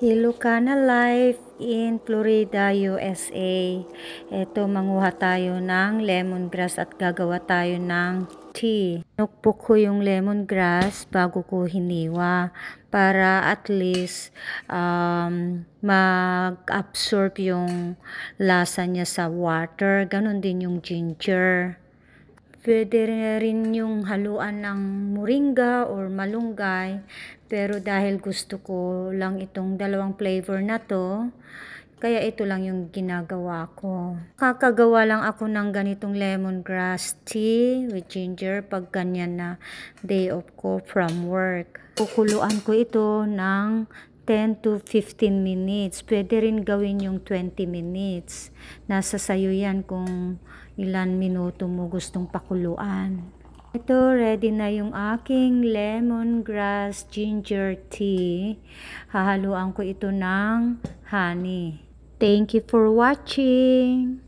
Ilocana Life in Florida, USA. Ito, manguha tayo ng lemongrass at gagawa tayo ng tea. Nukpok ko yung lemongrass bago ko hiniwa para at least mag-absorb yung lasa niya sa water. Ganon din yung ginger. Pwede rin yung haluan ng moringa or malunggay. Pero dahil gusto ko lang itong dalawang flavor na to, kaya ito lang yung ginagawa ko. Kakagawa lang ako ng ganitong lemongrass tea with ginger pag ganyan na day off ko from work. Kukuluan ko ito ng 10 to 15 minutes. Pwede rin gawin yung 20 minutes. Nasa sayo yan kung ilan minuto mo gustong pakuluan. Ito, ready na yung aking lemongrass ginger tea. Hahaluan ko ito ng honey. Thank you for watching.